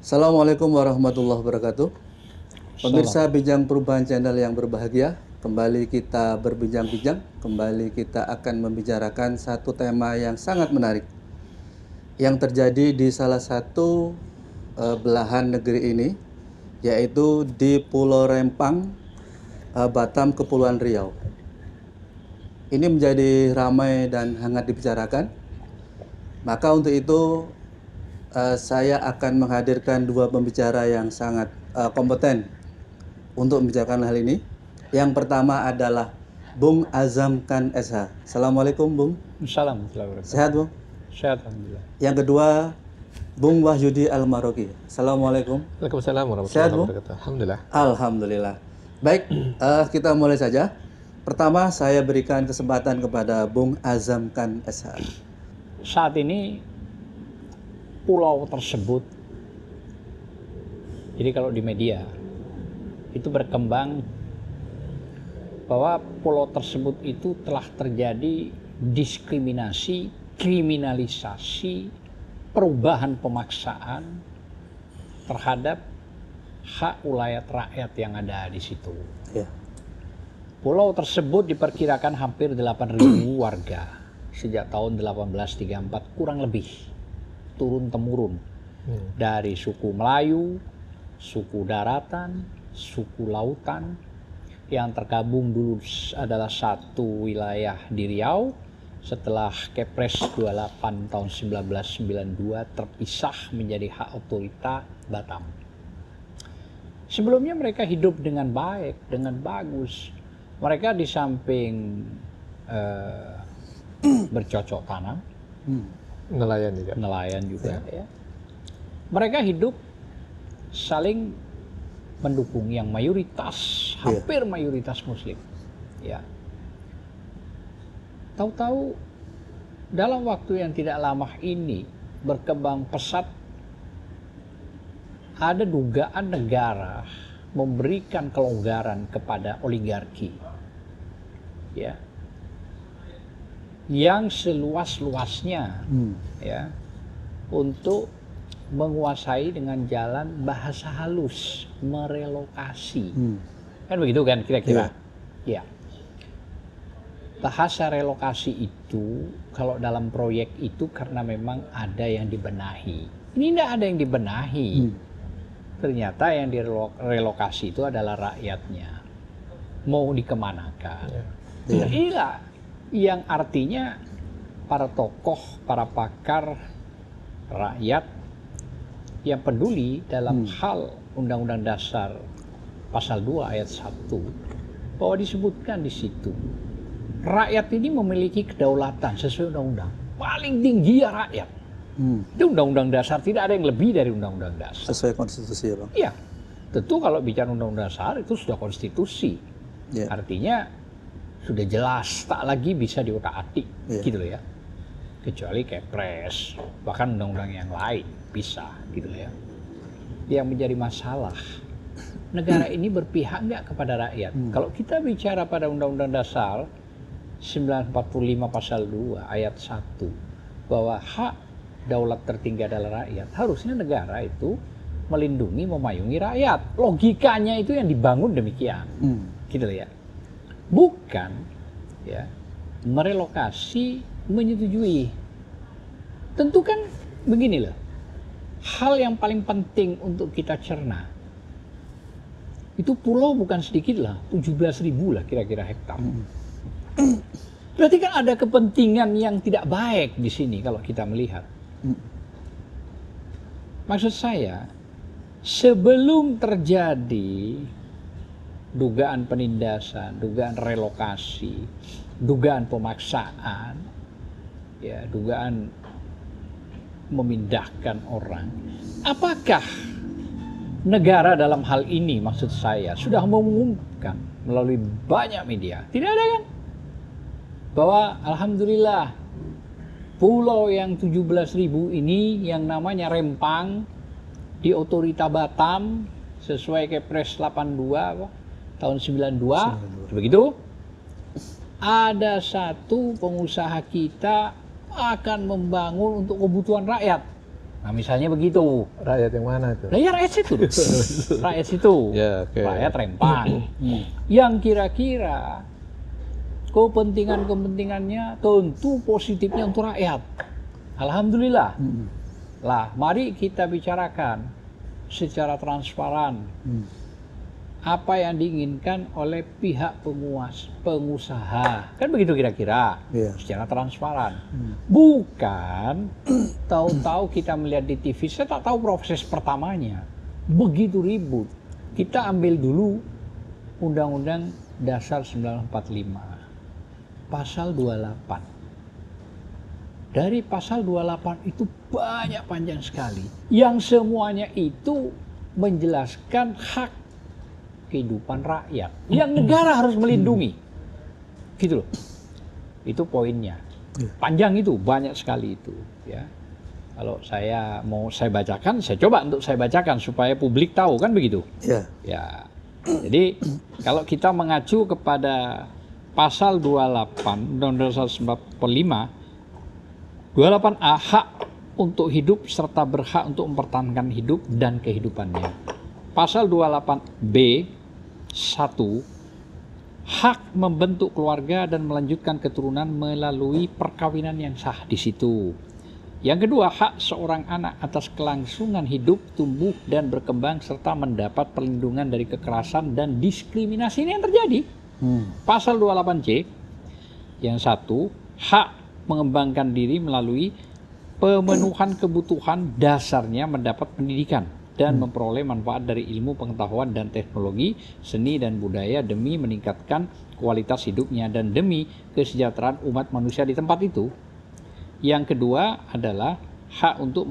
Assalamualaikum warahmatullahi wabarakatuh. Pemirsa Salam. Bincang Perubahan Channel yang berbahagia, kembali kita berbincang-bincang, kembali kita akan membicarakan satu tema yang sangat menarik yang terjadi di salah satu belahan negeri ini, yaitu di Pulau Rempang, Batam, Kepulauan Riau. Ini menjadi ramai dan hangat dibicarakan. Maka untuk itu saya akan menghadirkan dua pembicara yang sangat kompeten untuk membicarakan hal ini. Yang pertama adalah Bung Azam Khan SH. Assalamualaikum Bung. Assalamualaikum. Sehat Bung? Sehat alhamdulillah. Yang kedua Bung Wahyudi Al-Maroki. Assalamualaikum. Waalaikumsalam Sehat, warahmatullahi Bung? wabarakatuh. Alhamdulillah. Alhamdulillah. Baik, kita mulai saja. Pertama saya berikan kesempatan kepada Bung Azam Khan SH. Saat ini pulau tersebut, jadi kalau di media itu berkembang bahwa pulau tersebut itu telah terjadi diskriminasi, kriminalisasi, perubahan pemaksaan terhadap hak ulayat rakyat yang ada di situ. Ya. Pulau tersebut diperkirakan hampir 8.000 warga sejak tahun 1834 kurang lebih turun-temurun dari suku Melayu, suku daratan, suku lautan yang tergabung dulu adalah satu wilayah di Riau. Setelah Kepres 28 tahun 1992 terpisah menjadi hak otorita Batam. Sebelumnya mereka hidup dengan baik, dengan bagus. Mereka di samping bercocok tanam, Nelayan juga. nelayan juga, ya. Mereka hidup saling mendukung yang mayoritas, hampir mayoritas Muslim. Ya. Tahu-tahu dalam waktu yang tidak lama ini berkembang pesat ada dugaan negara memberikan kelonggaran kepada oligarki, ya, yang seluas-luasnya, ya, untuk menguasai dengan jalan bahasa halus, merelokasi. Kan begitu kan kira-kira? Ya. Bahasa relokasi itu kalau dalam proyek itu karena memang ada yang dibenahi. Ini tidak ada yang dibenahi. Ternyata yang direlokasi itu adalah rakyatnya. Mau dikemanakan. Inilah yang artinya para tokoh, para pakar, rakyat yang peduli dalam hal Undang-Undang Dasar Pasal 2 Ayat 1 bahwa disebutkan di situ rakyat ini memiliki kedaulatan sesuai undang-undang. Paling tinggi ya rakyat. Itu Undang-Undang Dasar, tidak ada yang lebih dari Undang-Undang Dasar. Sesuai konstitusi ya Bang? Iya, tentu kalau bicara Undang-Undang Dasar itu sudah konstitusi. Artinya sudah jelas, tak lagi bisa diotak-atik, gitu loh ya. Kecuali Kepres, bahkan undang-undang yang lain bisa, gitu loh ya. Yang menjadi masalah, negara ini berpihak nggak kepada rakyat? Kalau kita bicara pada Undang-Undang Dasar 1945 Pasal 2 Ayat 1 bahwa hak daulat tertinggi adalah rakyat, harusnya negara itu melindungi, memayungi rakyat. Logikanya itu yang dibangun demikian, gitu loh ya. Bukan ya merelokasi, menyetujui. Tentu kan begini loh, hal yang paling penting untuk kita cerna itu pulau bukan sedikit lah, 17.000 lah kira-kira hektar. Berarti kan ada kepentingan yang tidak baik di sini kalau kita melihat. Maksud saya, sebelum terjadi dugaan penindasan, dugaan relokasi, dugaan pemaksaan, ya, dugaan memindahkan orang, apakah negara dalam hal ini, maksud saya, sudah mengumumkan melalui banyak media? Tidak ada kan? Bahwa alhamdulillah pulau yang 17.000 ini yang namanya Rempang di otorita Batam sesuai Kepres 82 tahun 92, begitu. Ada satu pengusaha kita akan membangun untuk kebutuhan rakyat. Nah misalnya begitu. Rakyat yang mana itu? Nah ya rakyat situ. Rakyat situ. Ya, okay. Rakyat Rempang. Yang kira-kira kepentingannya tentu positifnya untuk rakyat. Alhamdulillah. Lah, mari kita bicarakan secara transparan apa yang diinginkan oleh pihak pengusaha. Kan begitu kira-kira, secara transparan. Bukan tahu-tahu kita melihat di TV, saya tak tahu proses pertamanya. Begitu ribut. Kita ambil dulu Undang-Undang Dasar 1945. Pasal 28. Dari pasal 28 itu banyak panjang sekali. Yang semuanya itu menjelaskan hak kehidupan rakyat yang negara harus melindungi. Gitu loh. Itu poinnya. Panjang itu, banyak sekali itu, ya. Kalau saya mau saya bacakan, saya coba untuk saya bacakan supaya publik tahu, kan begitu? Ya. Jadi kalau kita mengacu kepada pasal 28 Undang-Undang 1945, 28A hak untuk hidup serta berhak untuk mempertahankan hidup dan kehidupannya. Pasal 28B 1 hak membentuk keluarga dan melanjutkan keturunan melalui perkawinan yang sah di situ. Yang kedua, hak seorang anak atas kelangsungan hidup, tumbuh dan berkembang serta mendapat perlindungan dari kekerasan dan diskriminasi ini yang terjadi. Pasal 28C yang satu, hak mengembangkan diri melalui pemenuhan kebutuhan dasarnya mendapat pendidikan dan memperoleh manfaat dari ilmu pengetahuan dan teknologi, seni dan budaya demi meningkatkan kualitas hidupnya dan demi kesejahteraan umat manusia di tempat itu. Yang kedua adalah hak untuk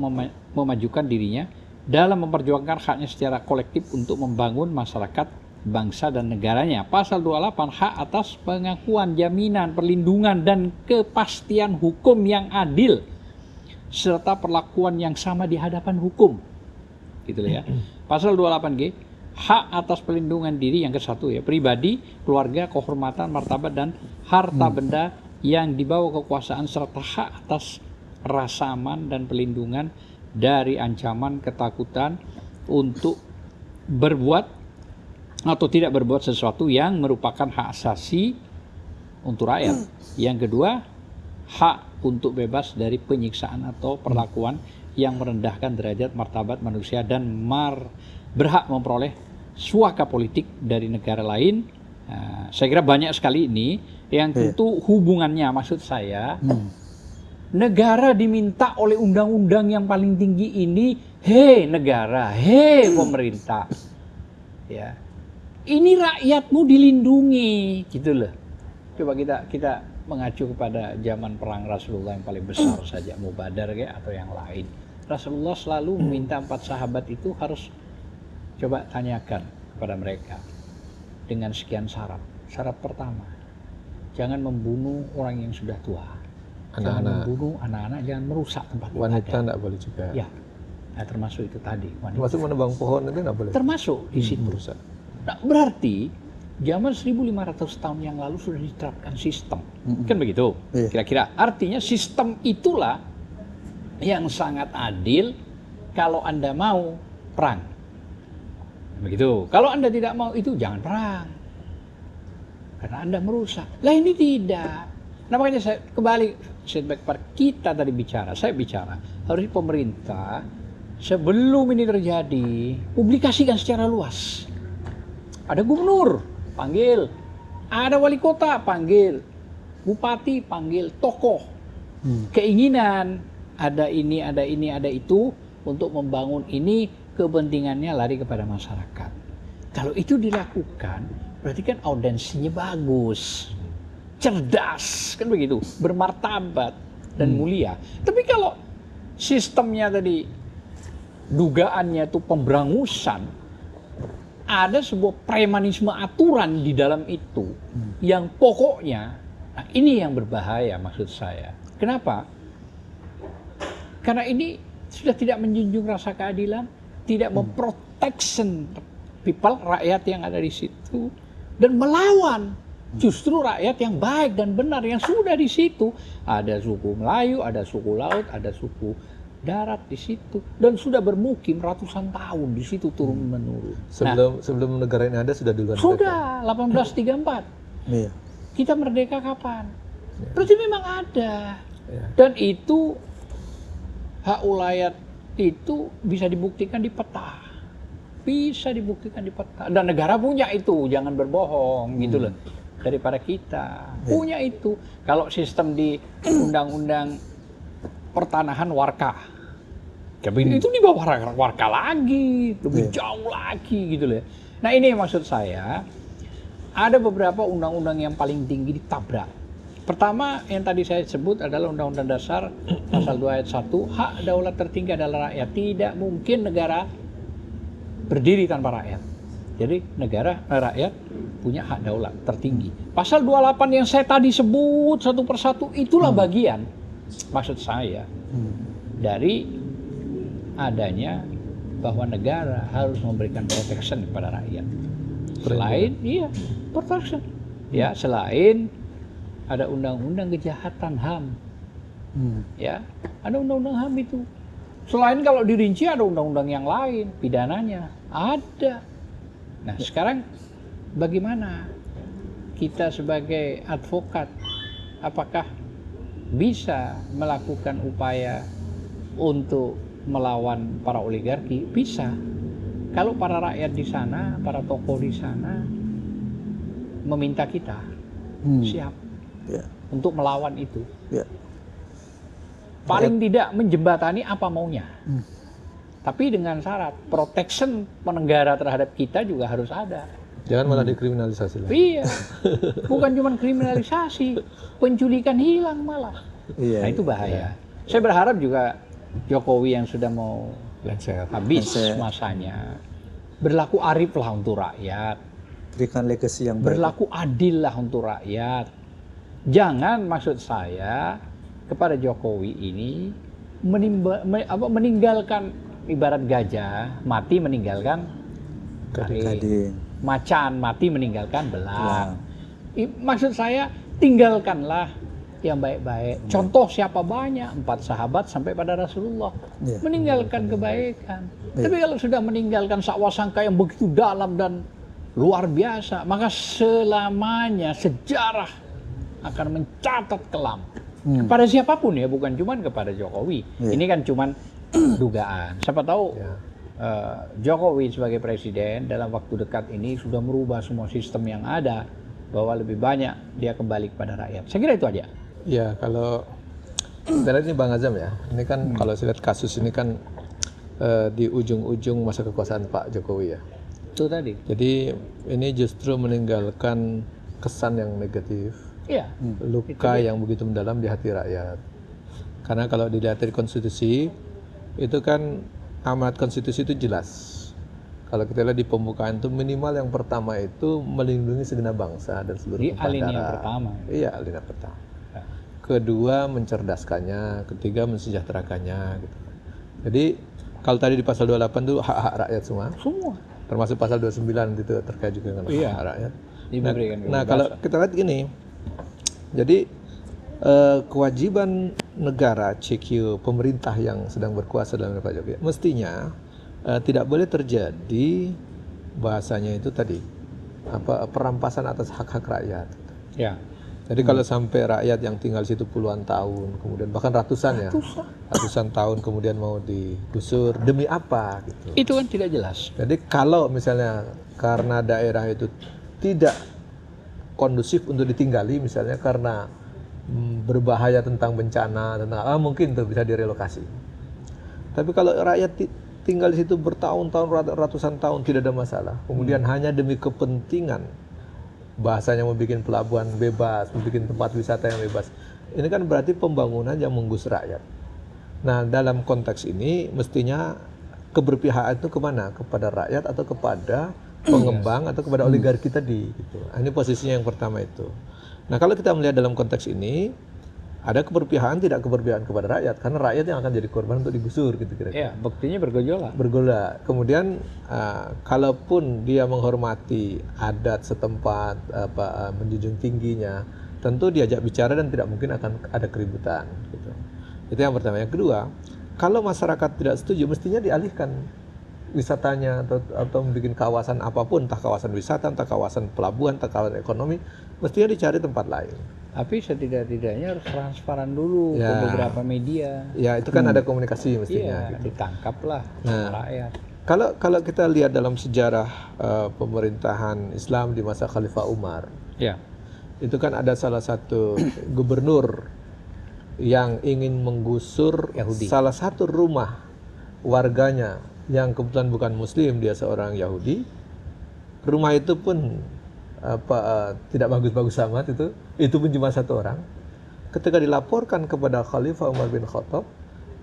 memajukan dirinya dalam memperjuangkan haknya secara kolektif untuk membangun masyarakat, bangsa dan negaranya. Pasal 28 hak atas pengakuan, jaminan, perlindungan dan kepastian hukum yang adil serta perlakuan yang sama di hadapan hukum. Gitu ya. Pasal 28G hak atas perlindungan diri yang ke-1 ya, pribadi, keluarga, kehormatan, martabat dan harta benda yang dibawa kekuasaan serta hak atas rasa aman dan perlindungan dari ancaman ketakutan untuk berbuat atau tidak berbuat sesuatu yang merupakan hak asasi untuk rakyat. Yang kedua, hak untuk bebas dari penyiksaan atau perlakuan yang merendahkan derajat martabat manusia dan berhak memperoleh suaka politik dari negara lain. Nah, saya kira banyak sekali ini yang tentu hubungannya, maksud saya negara diminta oleh undang-undang yang paling tinggi ini, hei negara, hei pemerintah, ya ini rakyatmu dilindungi, gitu loh. Coba kita mengacu kepada zaman perang Rasulullah yang paling besar saja, Mubadar atau yang lain. Rasulullah selalu meminta 4 sahabat itu harus coba tanyakan kepada mereka dengan sekian syarat. Syarat pertama, jangan membunuh orang yang sudah tua. Jangan membunuh anak-anak, jangan merusak tempat ibadah. Wanita tidak boleh juga. Ya, nah, termasuk itu tadi. Wanita. Termasuk menebang pohon itu tidak boleh. Termasuk di situ. Nah, berarti zaman 1500 tahun yang lalu sudah diterapkan sistem. Kan begitu? Kira-kira. Artinya sistem itulah yang sangat adil kalau Anda mau perang. Begitu. Kalau Anda tidak mau itu jangan perang. Karena Anda merusak. Lah ini tidak. Nah makanya saya kembali setback part kita tadi bicara. Saya bicara harus pemerintah sebelum ini terjadi publikasikan secara luas. Ada gubernur panggil, ada wali kota panggil, bupati panggil, tokoh keinginan ada ini, ada ini, ada itu untuk membangun ini, kepentingannya lari kepada masyarakat. Kalau itu dilakukan, berarti kan audensinya bagus, cerdas, kan begitu, bermartabat dan mulia. Tapi kalau sistemnya tadi, dugaannya itu pemberangusan, ada sebuah premanisme aturan di dalam itu, yang pokoknya, nah ini yang berbahaya maksud saya. Kenapa? Karena ini sudah tidak menjunjung rasa keadilan, tidak memprotection people, rakyat yang ada di situ, dan melawan justru rakyat yang baik dan benar yang sudah di situ. Ada suku Melayu, ada suku Laut, ada suku darat di situ dan sudah bermukim ratusan tahun di situ turun menurun. Sebelum negara ini ada sudah duluan. Sudah 1834. Iya. Kita merdeka kapan? Berarti memang ada. Dan itu hak ulayat itu bisa dibuktikan di peta. Bisa dibuktikan di peta. Dan negara punya itu, jangan berbohong gitu loh. Daripada kita punya itu. Kalau sistem di undang-undang pertanahan warka, tapi itu di bawah warka lagi, lebih jauh lagi gitu loh. Nah ini maksud saya, ada beberapa undang-undang yang paling tinggi ditabrak. Pertama yang tadi saya sebut adalah Undang-Undang Dasar pasal 2 ayat 1, hak daulat tertinggi adalah rakyat. Tidak mungkin negara berdiri tanpa rakyat. Jadi rakyat punya hak daulat tertinggi. Pasal 28 yang saya tadi sebut satu persatu itulah bagian maksud saya dari adanya bahwa negara harus memberikan protection kepada rakyat. Selain protection. Ya, selain ada undang-undang kejahatan HAM. Ya, ada undang-undang HAM itu. Selain kalau dirinci ada undang-undang yang lain, pidananya ada. Nah, sekarang bagaimana kita sebagai advokat, apakah bisa melakukan upaya untuk melawan para oligarki? Bisa. Kalau para rakyat di sana, para tokoh di sana meminta kita, siap untuk melawan itu. Paling tidak menjembatani apa maunya. Tapi dengan syarat protection penegara terhadap kita juga harus ada. Jangan malah dikriminalisasi lah. Iya, bukan cuma kriminalisasi, penculikan hilang malah. Nah itu bahaya. Saya berharap juga Jokowi yang sudah mau habis masanya, berlaku arif lah untuk rakyat. Berikan legacy yang baik. Berlaku adil lah untuk rakyat. Jangan maksud saya kepada Jokowi ini meninggalkan ibarat gajah mati meninggalkan gading, macan mati meninggalkan belang. Maksud saya tinggalkanlah yang baik-baik. Contoh siapa banyak, 4 sahabat sampai pada Rasulullah meninggalkan kebaikan. Tapi kalau sudah meninggalkan sakwasangka yang begitu dalam dan luar biasa, maka selamanya sejarah akan mencatat kelam kepada siapapun ya, bukan cuma kepada Jokowi. Ini kan cuma dugaan. Siapa tahu Jokowi sebagai presiden dalam waktu dekat ini sudah merubah semua sistem yang ada, bahwa lebih banyak dia kembali kepada rakyat. Saya kira itu aja. Ya, kalau kita lihat ini Bang Azam ya, ini kan kalau saya lihat kasus ini kan di ujung-ujung masa kekuasaan Pak Jokowi ya. Itu tadi. Jadi ini justru meninggalkan kesan yang negatif, luka yang begitu mendalam di hati rakyat. Karena kalau dilihat dari konstitusi, itu kan amanat konstitusi itu jelas. Kalau kita lihat di pembukaan itu minimal yang pertama itu melindungi segenap bangsa dan seluruh tumpah darah. Di alinea pertama. Iya, alinea pertama. Kedua mencerdaskannya, ketiga mensejahterakannya gitu. Jadi kalau tadi di pasal 28 itu hak-hak rakyat semua. Semua. Termasuk pasal 29 itu terkait juga dengan hak rakyat. Nah, kalau kita lihat gini. Jadi kewajiban negara CQ pemerintah yang sedang berkuasa dalam Pak Jokowi mestinya tidak boleh terjadi bahasanya itu tadi perampasan atas hak-hak rakyat. Ya. Jadi kalau sampai rakyat yang tinggal di situ puluhan tahun, kemudian bahkan ratusan tahun kemudian mau digusur demi apa gitu. Itu kan tidak jelas. Jadi kalau misalnya karena daerah itu tidak kondusif untuk ditinggali, misalnya karena berbahaya tentang bencana, mungkin itu bisa direlokasi. Tapi kalau rakyat tinggal di situ bertahun-tahun, ratusan tahun tidak ada masalah. Kemudian hanya demi kepentingan, bahasanya mau bikin pelabuhan bebas, mau bikin tempat wisata yang bebas. Ini kan berarti pembangunan yang menggusur rakyat. Nah, dalam konteks ini mestinya keberpihakan itu kemana? Kepada rakyat atau kepada pengembang atau kepada oligarki tadi gitu. Ini posisinya yang pertama itu. Nah, kalau kita melihat dalam konteks ini ada keberpihakan, tidak keberpihakan kepada rakyat, karena rakyat yang akan jadi korban untuk digusur gitu kira-kira. Ya, buktinya bergejolak. Kemudian kalaupun dia menghormati adat setempat, menjunjung tingginya, tentu diajak bicara dan tidak mungkin akan ada keributan gitu. Itu yang pertama. Yang kedua, kalau masyarakat tidak setuju, mestinya dialihkan wisatanya atau membuat kawasan apapun, entah kawasan wisata, entah kawasan pelabuhan, entah kawasan ekonomi, mestinya dicari tempat lain. Tapi setidak-tidaknya harus transparan dulu ke beberapa media. Ya, itu kan ada komunikasi mestinya. Iya, ditangkaplah rakyat. Kalau kita lihat dalam sejarah pemerintahan Islam di masa Khalifah Umar, itu kan ada salah satu gubernur yang ingin menggusur Yahudi. salah satu rumah warganya yang kebetulan bukan Muslim, dia seorang Yahudi. Rumah itu pun tidak bagus-bagus amat itu pun cuma satu orang. Ketika dilaporkan kepada Khalifah Umar bin Khattab,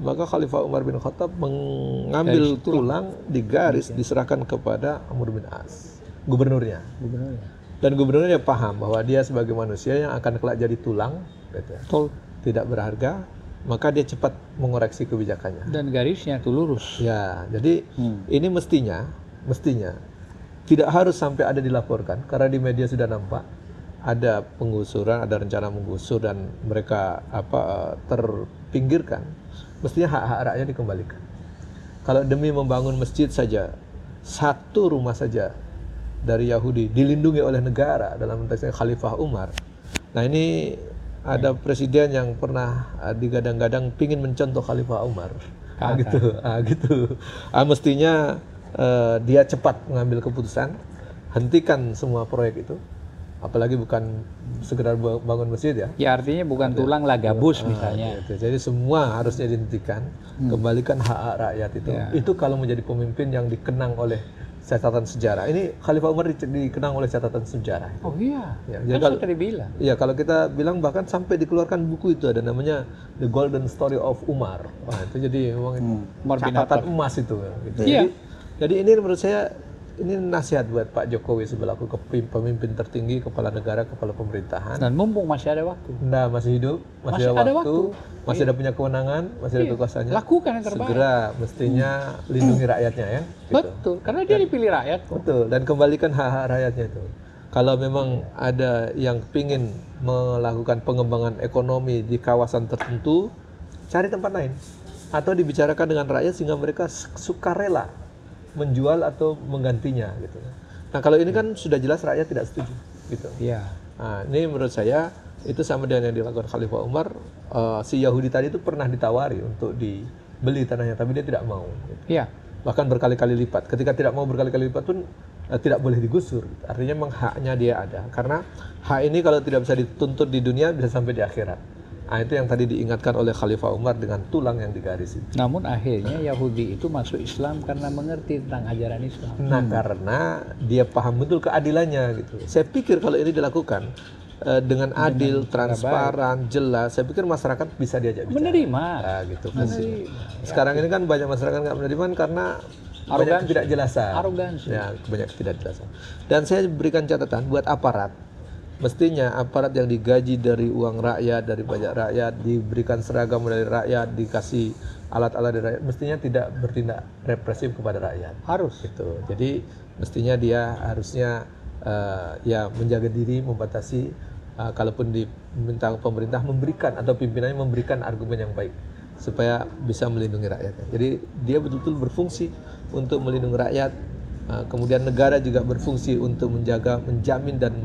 maka Khalifah Umar bin Khattab mengambil tulang digaris, diserahkan kepada Amr bin As, gubernurnya. Dan gubernurnya paham bahwa dia sebagai manusia yang akan kelak jadi tulang, gitu, tidak berharga, maka dia cepat mengoreksi kebijakannya. Dan garisnya tuh lurus. Ya, jadi ini mestinya tidak harus sampai ada dilaporkan, karena di media sudah nampak ada penggusuran, ada rencana menggusur dan mereka terpinggirkan. Mestinya hak-hak rakyat dikembalikan. Kalau demi membangun masjid saja, satu rumah saja dari Yahudi dilindungi oleh negara dalam konteksnya Khalifah Umar. Nah, ini ada presiden yang pernah digadang-gadang pingin mencontoh Khalifah Umar. Mestinya dia cepat mengambil keputusan, hentikan semua proyek itu. Apalagi bukan sekedar bangun masjid ya. Ya, artinya bukan tulang lah gabus misalnya. Gitu. Jadi semua harusnya dihentikan, kembalikan hak-hak rakyat itu. Itu kalau menjadi pemimpin yang dikenang oleh catatan sejarah. Ini Khalifah Umar dikenang oleh catatan sejarah. Oh iya. Ya, kan tadi bilang. Iya, kalau kita bilang bahkan sampai dikeluarkan buku itu ada namanya The Golden Story of Umar. Wah, itu jadi memang catatan emas itu. Gitu. Iya. Jadi ini menurut saya ini nasihat buat Pak Jokowi selaku pemimpin tertinggi, kepala negara, kepala pemerintahan. Dan mumpung masih ada waktu. Nah, masih hidup, masih ada waktu, masih ada punya kewenangan, masih ada kekuasaannya. Lakukan yang terbaik. Segera mestinya lindungi rakyatnya ya. Gitu. Betul, karena dia dipilih rakyat kok. Betul, dan kembalikan hak-hak rakyatnya itu. Kalau memang ada yang ingin melakukan pengembangan ekonomi di kawasan tertentu, cari tempat lain. Atau dibicarakan dengan rakyat sehingga mereka sukarela menjual atau menggantinya gitu. Nah, kalau ini kan sudah jelas rakyat tidak setuju gitu. Iya. Nah, ini menurut saya itu sama dengan yang dilakukan Khalifah Umar. Si Yahudi tadi itu pernah ditawari untuk dibeli tanahnya, tapi dia tidak mau. Gitu. Iya. Bahkan berkali-kali lipat. Ketika tidak mau berkali-kali lipat pun tidak boleh digusur. Artinya memang haknya dia ada. Karena hak ini kalau tidak bisa dituntut di dunia bisa sampai di akhirat. Nah, itu yang tadi diingatkan oleh Khalifah Umar dengan tulang yang digaris itu. Namun akhirnya Yahudi itu masuk Islam karena mengerti tentang ajaran Islam. Nah, karena dia paham betul keadilannya gitu. Saya pikir kalau ini dilakukan dengan adil, transparan, jelas, saya pikir masyarakat bisa diajak bicara. Menerima. Nah, gitu. Sekarang ini kan banyak masyarakat nggak menerima karena banyak ketidakjelasan. Arogansi. Ya, banyak ketidakjelasan. Dan saya berikan catatan buat aparat. Mestinya aparat yang digaji dari uang rakyat, dari pajak rakyat, diberikan seragam dari rakyat, dikasih alat-alat dari rakyat, mestinya tidak bertindak represif kepada rakyat. Harus. Gitu. Jadi mestinya dia harusnya ya menjaga diri, membatasi, kalaupun diminta pemerintah memberikan atau pimpinannya memberikan argumen yang baik supaya bisa melindungi rakyatnya. Jadi dia betul-betul berfungsi untuk melindungi rakyat. Kemudian negara juga berfungsi untuk menjaga, menjamin dan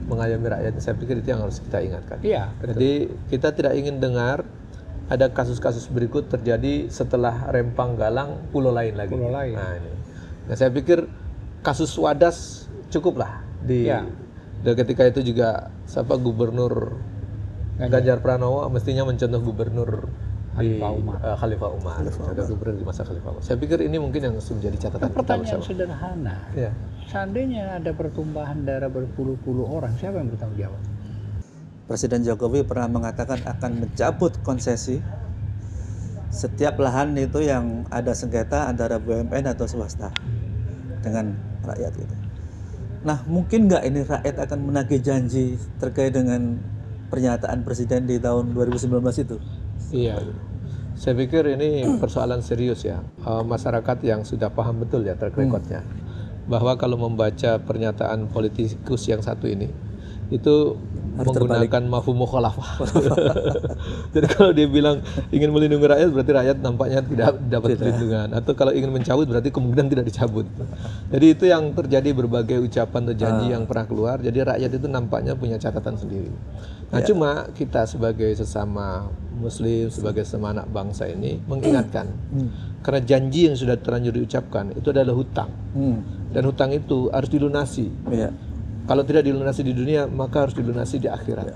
mengayomi rakyat. Saya pikir itu yang harus kita ingatkan. Iya, jadi kita tidak ingin dengar ada kasus-kasus berikut terjadi setelah Rempang Galang pulau lain lagi. Pulau lain. Nah, ini. Nah, saya pikir kasus Wadas cukuplah dan ketika itu juga Gubernur Ganjar Pranowo mestinya mencontoh Gubernur Khalifah Umar. Ada gubernur di masa Khalifah Umar. Saya pikir ini mungkin yang menjadi catatan kita bersama. Pertanyaan sederhana. Ya. Seandainya ada pertumpahan darah berpuluh-puluh orang, siapa yang bertanggung jawab? Presiden Jokowi pernah mengatakan akan mencabut konsesi setiap lahan itu yang ada sengketa antara BUMN atau swasta dengan rakyat itu. Nah, mungkin nggak ini rakyat akan menagih janji terkait dengan pernyataan Presiden di tahun 2019 itu? Iya, saya pikir ini persoalan serius ya. Masyarakat yang sudah paham betul ya track recordnya, bahwa kalau membaca pernyataan politikus yang satu ini, itu menggunakan mafhum mukhalafah. Jadi kalau dia bilang ingin melindungi rakyat, berarti rakyat nampaknya tidak dapat perlindungan. Atau kalau ingin mencabut, berarti kemungkinan tidak dicabut. Jadi itu yang terjadi, berbagai ucapan atau janji yang pernah keluar. Jadi rakyat itu nampaknya punya catatan sendiri. Nah cuma kita sebagai sesama Muslim, sebagai sesama anak bangsa ini mengingatkan. Karena janji yang sudah terlanjur diucapkan itu adalah hutang. Dan hutang itu harus dilunasi. Kalau tidak dilunasi di dunia, maka harus dilunasi di akhirat.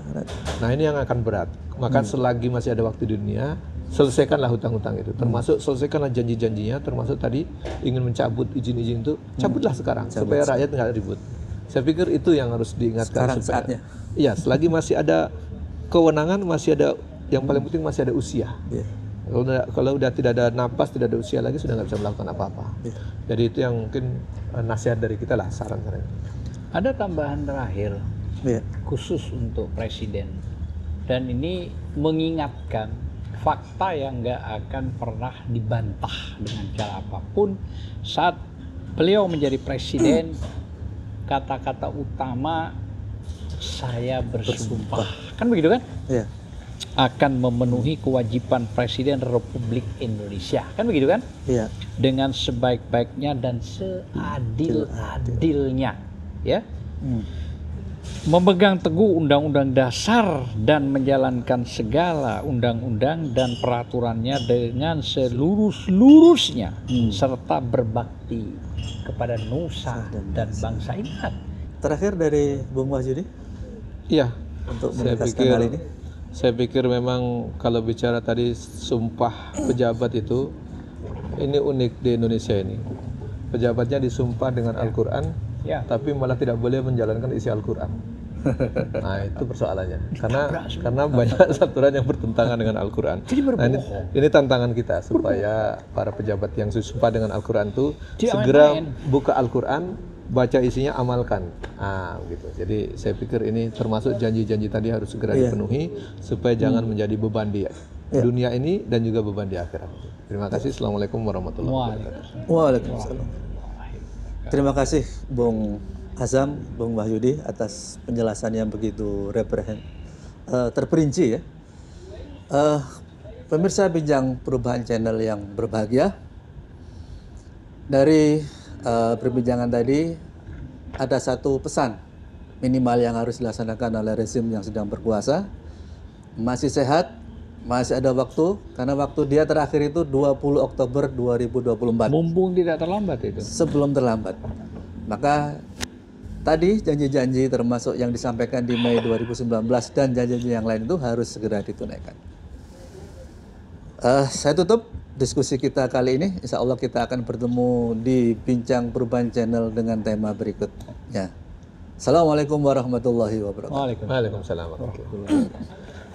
Nah ini yang akan berat. Maka selagi masih ada waktu di dunia, selesaikanlah hutang-hutang itu. Termasuk selesaikanlah janji-janjinya, termasuk tadi ingin mencabut izin-izin itu, cabutlah sekarang supaya rakyat nggak ribut. Saya pikir itu yang harus diingatkan. Sekarang saatnya. Iya, selagi masih ada kewenangan, masih ada, yang paling penting masih ada usia. Kalau udah tidak ada napas, tidak ada usia lagi, sudah nggak bisa melakukan apa-apa. Jadi itu yang mungkin nasihat dari kita lah, saran-saran. Ada tambahan terakhir khusus untuk presiden, dan ini mengingatkan fakta yang nggak akan pernah dibantah dengan cara apapun. Saat beliau menjadi presiden, kata-kata utama saya bersumpah, kan begitu kan? Akan memenuhi kewajiban Presiden Republik Indonesia, kan begitu kan? Dengan sebaik-baiknya dan seadil-adilnya. Ya, memegang teguh Undang-Undang Dasar dan menjalankan segala undang-undang dan peraturannya dengan seluruh-seluruhnya, serta berbakti kepada nusa dan bangsa ini. Terakhir dari Bung Wahyudi, untuk menegaskan hal ini. Saya pikir memang kalau bicara tadi sumpah pejabat itu, ini unik di Indonesia ini. Pejabatnya disumpah dengan Al-Quran, tapi malah tidak boleh menjalankan isi Al-Quran. Nah itu persoalannya, karena banyak aturan yang bertentangan dengan Al-Quran. Nah, ini tantangan kita supaya para pejabat yang disumpah dengan Al-Quran itu segera buka Al-Quran, baca isinya, amalkan. Gitu. Jadi saya pikir ini termasuk janji-janji tadi harus segera dipenuhi supaya jangan menjadi beban di dunia ini dan juga beban di akhirat. Terima kasih. Assalamualaikum warahmatullahi wabarakatuh. Waalaikumsalam. Terima kasih Bung Azam, Bung Wahyudi atas penjelasan yang begitu terperinci ya. Pemirsa Bincang Perubahan Channel yang berbahagia, dari perbincangan tadi ada satu pesan minimal yang harus dilaksanakan oleh rezim yang sedang berkuasa. Masih sehat, masih ada waktu, karena waktu dia terakhir itu 20 Oktober 2024. Mumpung tidak terlambat itu. Sebelum terlambat. Maka tadi janji-janji termasuk yang disampaikan di Mei 2019 dan janji-janji yang lain itu harus segera ditunaikan. Saya tutup diskusi kita kali ini. Insya Allah kita akan bertemu di Bincang Perubahan Channel dengan tema berikutnya. Assalamualaikum warahmatullahi wabarakatuh. Waalaikumsalam warahmatullahi wabarakatuh.